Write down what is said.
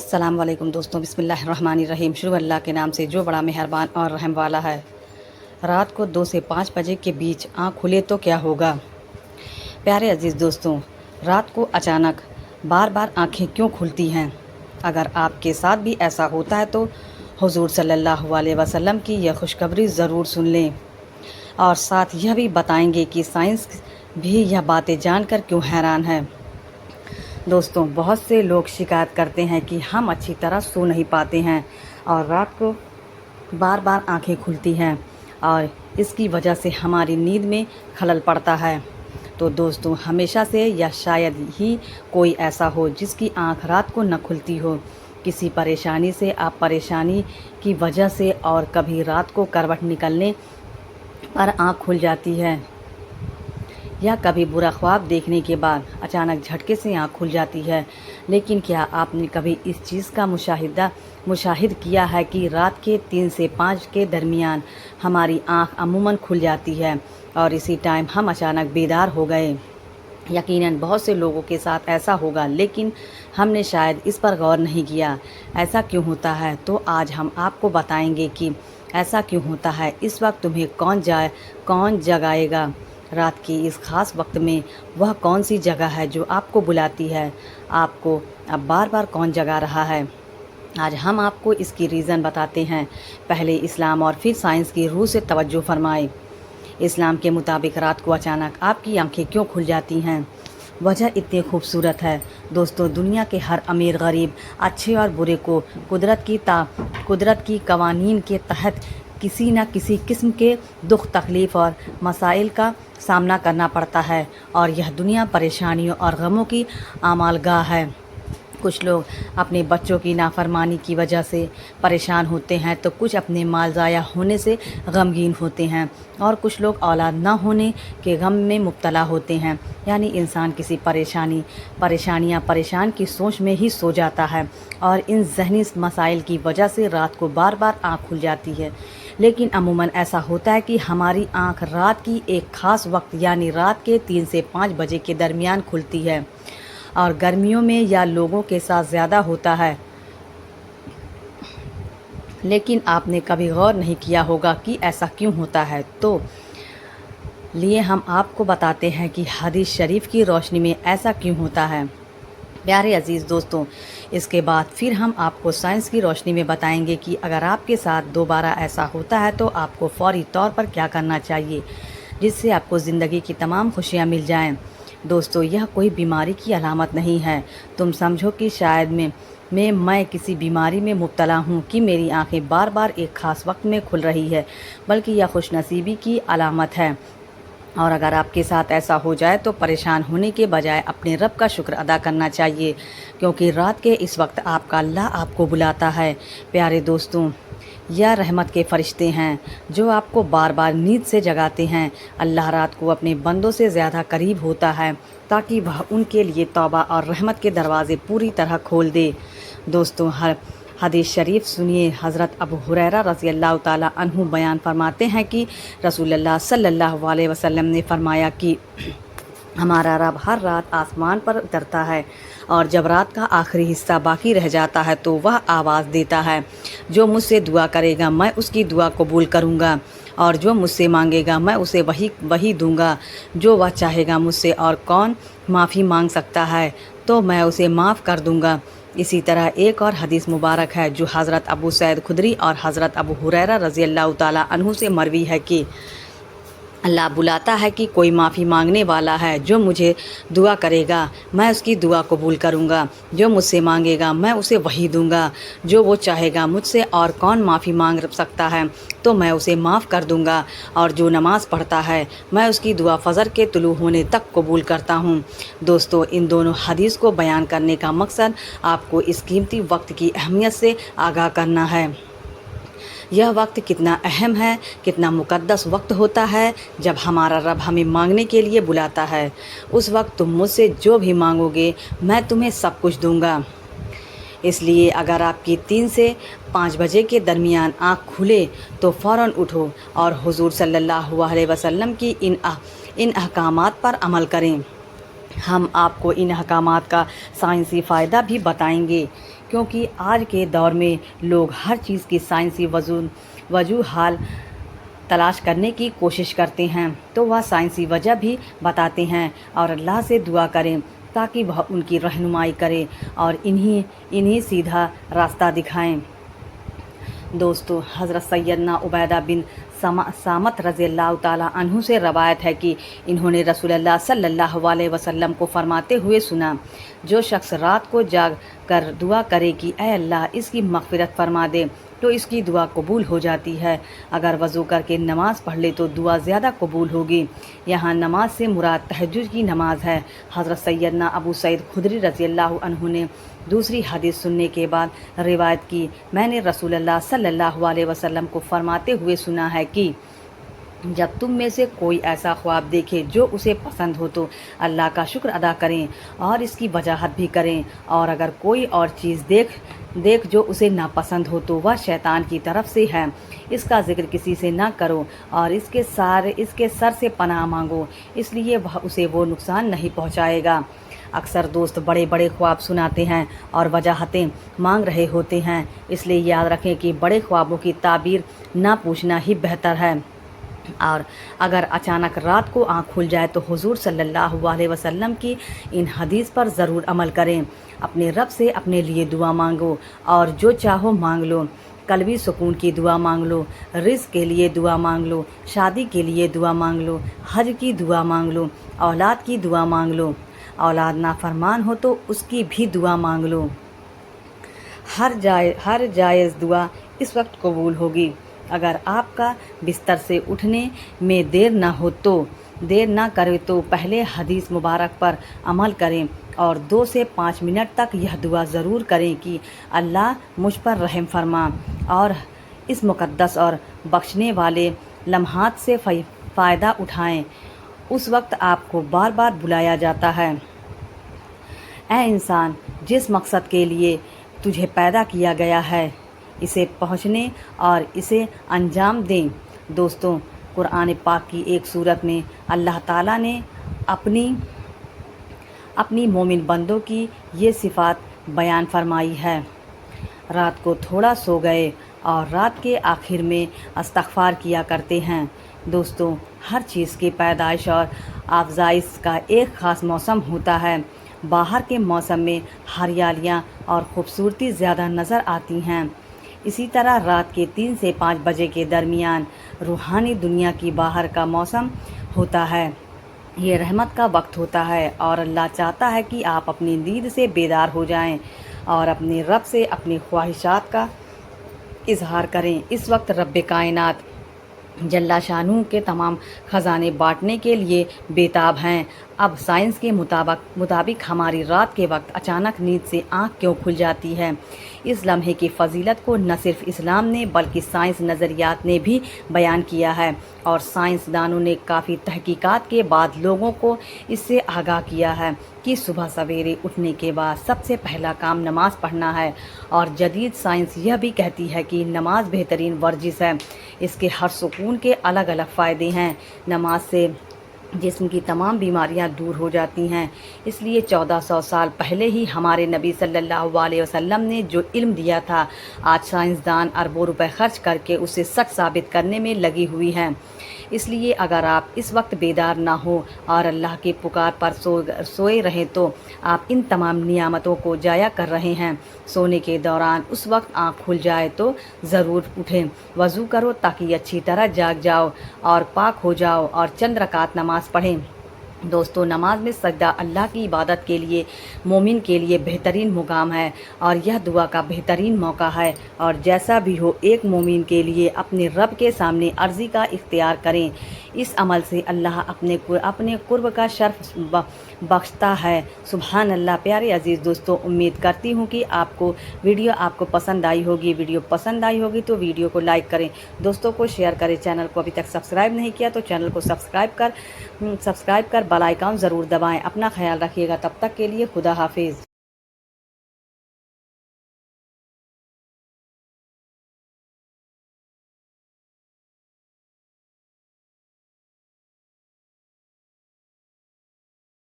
السلام علیکم دوستوں، بسم اللہ الرحمن الرحیم۔ شروع اللہ کے نام سے جو بڑا مہربان اور رحم والا ہے۔ رات کو 2 سے 5 بجے کے بیچ آنکھ کھلے تو کیا ہوگا؟ پیارے عزیز دوستوں، رات کو اچانک بار بار آنکھیں کیوں کھلتی ہیں؟ اگر آپ کے ساتھ بھی ایسا ہوتا ہے تو حضور صلی اللہ علیہ وسلم کی یہ خوشخبری ضرور سن لیں، اور ساتھ یہ بھی بتائیں گے کہ سائنس بھی یہ باتیں جان کر کیوں حیران ہے۔ دوستوں، بہت سے لوگ شکایت کرتے ہیں کہ ہم اچھی طرح سو نہیں پاتے ہیں اور رات کو بار بار آنکھیں کھلتی ہیں، اور اس کی وجہ سے ہماری نیند میں خلل پڑتا ہے۔ تو دوستوں، ہمیشہ سے یا شاید ہی کوئی ایسا ہو جس کی آنکھ رات کو نہ کھلتی ہو۔ کسی پریشانی سے آپ پریشانی کی وجہ سے، اور کبھی رات کو کروٹ نکلنے پر آنکھ کھل جاتی ہے، یا کبھی برا خواب دیکھنے کے بعد اچانک جھٹکے سے آنکھ کھل جاتی ہے۔ لیکن کیا آپ نے کبھی اس چیز کا مشاہدہ کیا ہے کہ رات کے 3 سے 5 کے درمیان ہماری آنکھ عموماً کھل جاتی ہے اور اسی ٹائم ہم اچانک بیدار ہو گئے؟ یقیناً بہت سے لوگوں کے ساتھ ایسا ہوگا، لیکن ہم نے شاید اس پر غور نہیں کیا۔ ایسا کیوں ہوتا ہے؟ تو آج ہم آپ کو بتائیں گے کہ ایسا کیوں ہوتا ہے۔ اس وقت تمہیں کون جگائے گا؟ رات کے اس خاص وقت میں وہ کون سی جگہ ہے جو آپ کو بلاتی ہے؟ آپ کو اب بار بار کون جگا رہا ہے؟ آج ہم آپ کو اس کی ریزن بتاتے ہیں۔ پہلے اسلام اور پھر سائنس کی روح سے توجہ فرمائے۔ اسلام کے مطابق رات کو اچانک آپ کی آنکھیں کیوں کھل جاتی ہیں؟ وجہ اتنی خوبصورت ہے دوستوں، دنیا کے ہر امیر غریب، اچھے اور برے کو قدرت کی قوانین کے تحت کسی نہ کسی قسم کے دکھ، تکلیف اور مسائل کا سامنا کرنا پڑتا ہے، اور یہ دنیا پریشانیوں اور غموں کی اعمال گاہ ہے۔ کچھ لوگ اپنے بچوں کی نافرمانی کی وجہ سے پریشان ہوتے ہیں، تو کچھ اپنے مال ضائع ہونے سے غمگین ہوتے ہیں، اور کچھ لوگ اولاد نہ ہونے کے غم میں مبتلا ہوتے ہیں۔ یعنی انسان کسی پریشان کی سوچ میں ہی سو جاتا ہے، اور ان ذہنی مسائل کی وجہ سے رات کو بار بار آنکھ کھل جاتی ہے۔ لیکن عموماً ایسا ہوتا ہے کہ ہماری آنکھ رات کی ایک خاص وقت یعنی رات کے 3 سے 5 بجے کے درمیان کھلتی ہے، اور گرمیوں میں یا لوگوں کے ساتھ زیادہ ہوتا ہے۔ لیکن آپ نے کبھی غور نہیں کیا ہوگا کہ ایسا کیوں ہوتا ہے، تو لیے ہم آپ کو بتاتے ہیں کہ حدیث شریف کی روشنی میں ایسا کیوں ہوتا ہے۔ پیارے عزیز دوستوں، اس کے بعد پھر ہم آپ کو سائنس کی روشنی میں بتائیں گے کہ اگر آپ کے ساتھ دوبارہ ایسا ہوتا ہے تو آپ کو فوری طور پر کیا کرنا چاہیے، جس سے آپ کو زندگی کی تمام خوشیاں مل جائیں۔ دوستوں، یہ کوئی بیماری کی علامت نہیں ہے۔ تم سمجھو کہ شاید میں کسی بیماری میں مبتلا ہوں کہ میری آنکھیں بار بار ایک خاص وقت میں کھل رہی ہے، بلکہ یہ خوش نصیبی کی علامت ہے۔ اور اگر آپ کے ساتھ ایسا ہو جائے تو پریشان ہونے کے بجائے اپنے رب کا شکر ادا کرنا چاہیے، کیونکہ رات کے اس وقت آپ کا اللہ آپ کو بلاتا ہے۔ پیارے دوستوں، یہ رحمت کے فرشتے ہیں جو آپ کو بار بار نیند سے جگاتے ہیں۔ اللہ رات کو اپنے بندوں سے زیادہ قریب ہوتا ہے تاکہ وہ ان کے لیے توبہ اور رحمت کے دروازے پوری طرح کھول دے۔ دوستوں، حدیث شریف سنیے۔ حضرت ابو ہریرہ رضی اللہ تعالیٰ عنہ بیان فرماتے ہیں کہ رسول اللہ صلی اللہ علیہ وسلم نے فرمایا کہ ہمارا رب ہر رات آسمان پر اترتا ہے، اور جب رات کا آخری حصہ باقی رہ جاتا ہے تو وہ آواز دیتا ہے، جو مجھ سے دعا کرے گا میں اس کی دعا قبول کروں گا، اور جو مجھ سے مانگے گا میں اسے وہی دوں گا جو وہ چاہے گا مجھ سے، اور کون معافی مانگ سکتا ہے تو میں اسے معاف کر دوں گا۔ اسی طرح ایک اور حدیث مبارک ہے جو حضرت ابو سعید خدری اور حضرت ابو ہریرہ رضی اللہ تعالیٰ عنہ سے مروی ہے کہ اللہ بلاتا ہے کہ کوئی معافی مانگنے والا ہے، جو مجھے دعا کرے گا میں اس کی دعا قبول کروں گا، جو مجھ سے مانگے گا میں اسے وہی دوں گا جو وہ چاہے گا مجھ سے، اور کون معافی مانگ سکتا ہے تو میں اسے معاف کر دوں گا، اور جو نماز پڑھتا ہے میں اس کی دعا فجر کے طلوع ہونے تک قبول کرتا ہوں۔ دوستو، ان دونوں حدیث کو بیان کرنے کا مقصد آپ کو اس قیمتی وقت کی اہمیت سے آگاہ کرنا ہے۔ یہ وقت کتنا اہم ہے، کتنا مقدس وقت ہوتا ہے جب ہمارا رب ہمیں مانگنے کے لیے بلاتا ہے۔ اس وقت تم مجھ سے جو بھی مانگو گے میں تمہیں سب کچھ دوں گا۔ اس لیے اگر آپ کی 3 سے 5 بجے کے درمیان آنکھ کھلے تو فوراً اٹھو اور حضور صلی اللہ علیہ وسلم کی ان احکامات پر عمل کریں۔ ہم آپ کو ان احکامات کا سائنسی فائدہ بھی بتائیں گے، کیونکہ آج کے دور میں لوگ ہر چیز کی سائنسی وجوہات تلاش کرنے کی کوشش کرتے ہیں، تو وہ سائنسی وجہ بھی بتاتے ہیں اور اللہ سے دعا کریں تاکہ وہ ان کی رہنمائی کرے اور انہیں سیدھا راستہ دکھائیں۔ دوستو، حضرت سیدنا عبیدہ بن صامت رضی اللہ تعالیٰ عنہ سے روایت ہے کہ انہوں نے رسول اللہ صلی اللہ علیہ وسلم کو فرماتے ہوئے سنا، جو شخص رات کو جاگ کر دعا کرے کہ اے اللہ اس کی مغفرت فرما دے تو اس کی دعا قبول ہو جاتی ہے، اگر وضو کر کے نماز پڑھ لے تو دعا زیادہ قبول ہوگی۔ یہاں نماز سے مراد تہجد کی نماز ہے۔ حضرت سیدنا ابو سعید خدری رضی اللہ عنہ نے دوسری حدیث سننے کے بعد روایت کی، میں نے رسول اللہ صلی اللہ علیہ وسلم کو فرماتے ہوئے سنا ہے کہ جب تم میں سے کوئی ایسا خواب دیکھے جو اسے پسند ہو تو اللہ کا شکر ادا کریں اور اس کی وضاحت بھی کریں، اور اگر کوئی اور چیز دیکھ جو اسے ناپسند ہو تو وہ شیطان کی طرف سے ہے، اس کا ذکر کسی سے نہ کرو اور اس کے سر سے پناہ مانگو، اس لیے اسے وہ نقصان نہیں پہنچائے گا۔ اکثر دوست بڑے بڑے خواب سناتے ہیں اور وجاہتیں مانگ رہے ہوتے ہیں، اس لیے یاد رکھیں کہ بڑے خوابوں کی تعبیر نہ پوچھنا ہی بہتر ہے، اور اگر اچانک رات کو آنکھ کھل جائے تو حضور صلی اللہ علیہ وسلم کی ان حدیث پر ضرور عمل کریں۔ اپنے رب سے اپنے لیے دعا مانگو اور جو چاہو مانگ لو، قلبی سکون کی دعا مانگ لو، رزق کے لیے دعا مانگ لو، شادی کے لیے دعا مانگ لو، حج کی دعا مانگ لو، اولاد کی دعا مانگ لو، اولاد نافرمان ہو تو اس کی بھی دعا مانگ لو۔ ہر جائز دعا اس وقت قبول ہوگی۔ اگر آپ کا بستر سے اٹھنے میں دیر نہ کرے تو پہلے حدیث مبارک پر عمل کریں اور 2 سے 5 منٹ تک یہ دعا ضرور کریں کہ اللہ مجھ پر رحم فرما، اور اس مقدس اور بخشنے والے لمحات سے فائدہ اٹھائیں۔ اس وقت آپ کو بار بار بلایا جاتا ہے، اے انسان، جس مقصد کے لیے تجھے پیدا کیا گیا ہے اسے پہنچنے اور اسے انجام دیں۔ دوستوں، قرآن پاک کی ایک سورت میں اللہ تعالیٰ نے اپنی مومن بندوں کی یہ صفات بیان فرمائی ہے، رات کو تھوڑا سو گئے اور رات کے آخر میں استغفار کیا کرتے ہیں۔ دوستوں، ہر چیز کی پیدائش اور افزائش کا ایک خاص موسم ہوتا ہے۔ باہر کے موسم میں ہریالیاں اور خوبصورتی زیادہ نظر آتی ہیں، اسی طرح رات کے 3 سے 5 بجے کے درمیان روحانی دنیا کی باہر کا موسم ہوتا ہے، یہ رحمت کا وقت ہوتا ہے اور اللہ چاہتا ہے کہ آپ اپنی نیند سے بیدار ہو جائیں اور اپنے رب سے اپنی خواہشات کا اظہار کریں۔ اس وقت رب کائنات جل شانہ کے تمام خزانے بانٹنے کے لیے بےتاب ہیں۔ اب سائنس کے مطابق ہماری رات کے وقت اچانک نیند سے آنکھ کیوں کھل جاتی ہے؟ اس لمحے کی فضیلت کو نہ صرف اسلام نے بلکہ سائنس نظریات نے بھی بیان کیا ہے، اور سائنسدانوں نے کافی تحقیقات کے بعد لوگوں کو اس سے آگاہ کیا ہے کہ صبح سویرے اٹھنے کے بعد سب سے پہلا کام نماز پڑھنا ہے، اور جدید سائنس یہ بھی کہتی ہے کہ نماز بہترین ورزش ہے، اس کے ہر سکون کے الگ الگ فائدے ہیں۔ نماز سے جسم کی تمام بیماریاں دور ہو جاتی ہیں، اس لیے 1400 سال پہلے ہی ہمارے نبی صلی اللہ علیہ وسلم نے جو علم دیا تھا، آج سائنسدان اربوں روپے خرچ کر کے اسے سچ ثابت کرنے میں لگی ہوئی ہیں۔ اس لیے اگر آپ اس وقت بیدار نہ ہو اور اللہ کی پکار پر سوئے رہیں تو آپ ان تمام نعمتوں کو ضائع کر رہے ہیں۔ سونے کے دوران اس وقت آنکھ کھل جائے تو ضرور اٹھیں، وضو کرو تاکہ اچھی طرح جاگ جاؤ اور پاک ہو جاؤ اور چند رکعت نماز پڑھیں۔ دوستو، نماز میں سجدہ اللہ کی عبادت کے لیے مومن کے لیے بہترین مقام ہے اور یہ دعا کا بہترین موقع ہے، اور جیسا بھی ہو ایک مومن کے لیے اپنے رب کے سامنے عرضی کا اختیار کریں۔ اس عمل سے اللہ اپنے قرب کا شرف بخشتا ہے۔ سبحان اللہ۔ پیارے عزیز دوستو، امید کرتی ہوں کہ ویڈیو آپ کو پسند آئی ہوگی۔ ویڈیو پسند آئی ہوگی تو ویڈیو کو لائک کریں، دوستوں کو شیئر کریں، چینل کو ابھی تک سبسکرائب نہیں کیا تو چینل کو سبسکرائب کر بیل آئیکن ضرور دبائیں۔ اپنا خیال رکھیے گا، تب تک کے لیے خدا حافظ۔